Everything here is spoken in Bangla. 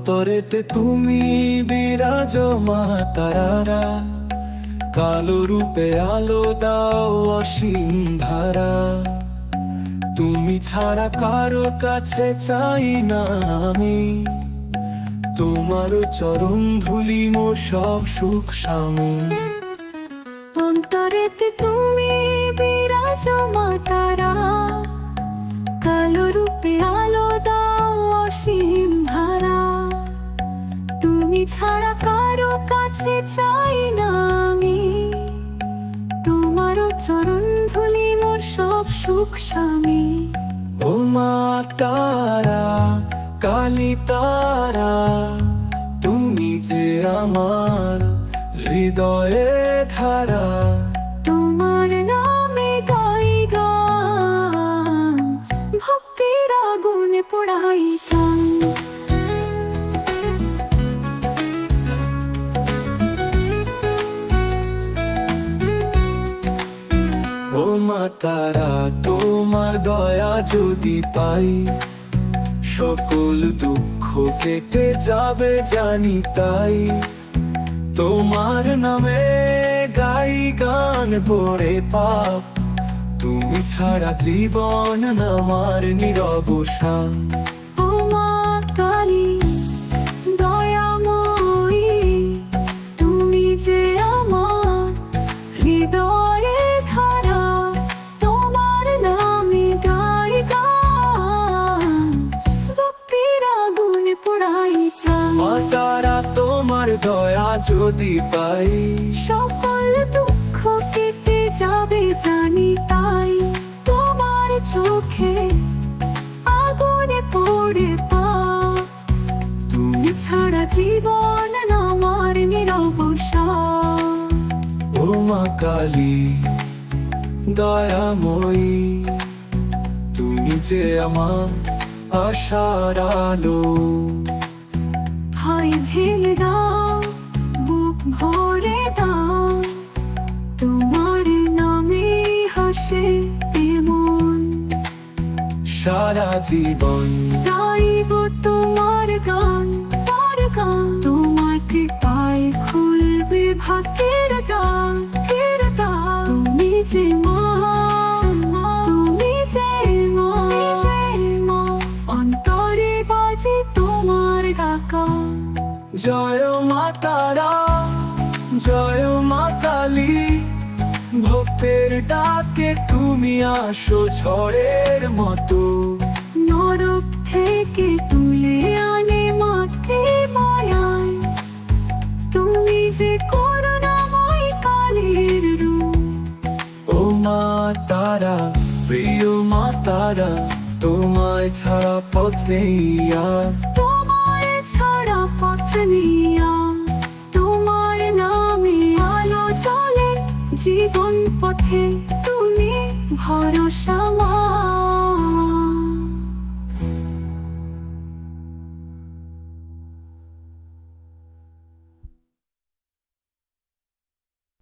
অন্তরেতে তুমি বিরাজমান তারারা, কালো রূপে আলো দাও অসীম ধারা। তুমি ছাড়া কারো কাছে চাই না আমি, তোমার চরণ ধুলি মোর সব সুখ স্বামী। অন্তরেতে তুমি বিরাজমান তারা, কালো রূপে আলো দাও অসীম ধারা। তুমি ছাড়া কারো কাছে চাই না আমি, তোমার চরণ ধুলি মোর সব সুখ স্বামী। ও মা তারা, কালী তারা, তুমি যে আমার হৃদয়ে ধারা। তোমার নামে গাই গান, ভক্তির আগুনে পোড়াই গান। ও মা তারা, তোমার দয়া যদি পাই, সকল দুঃখ কেটে যাবে জানি তাই। তোমার নামে গাই গান পড়ে পাপ, তুমি ছাড়া জীবন আমার নিরবসান। ও মা কালী দয়াময়ী, তুমি যে আমার হৃদয়ে ধারা। তোমার নামে গাই গান, ভক্তির আগুনে পোড়াই প্রাণ। মা তারা, তোমার দয়া যদি পাই, সকল দুঃখ কেটে যাবে জানি তাই। তোমার চোখে আগুনে পড়ে পাপ, তুমি ছাড়া জীবন আমার নিরবসান। ও মা কালী দয়াময়ী, তুমি যে আমার আশার আলো। ভয় ভেঙে দাও, বুক ভরে দাও, তোমার নামে হাসে এমন। সারা জীবন গাইব তোমার গান, তোমার গান। তোমার কৃপায় খুলবে ভাগ্যের দ্বার, ভাগ্যের দ্বার। তুমি যে মা, তুমি যে মা, অন্তরে বাজে তোমার ডাকা। জয় মা তারা, জয় মা কালী, ভক্তের ডাকে তুমি আসো ঝড়ের মতো। নরক থেকে তুলে আনে মাঠে মায়ায়, তুমি যে করুণাময় কালীর রূপ। ও মা তারা, প্রিয় মা তারা, তোমায় ছাড়া পথ নেই আর। তোমার ছাড়া পথ নেই আর। তোমার নামে আলো জ্বলে জীবন পথে, তুমি ভরসা মা।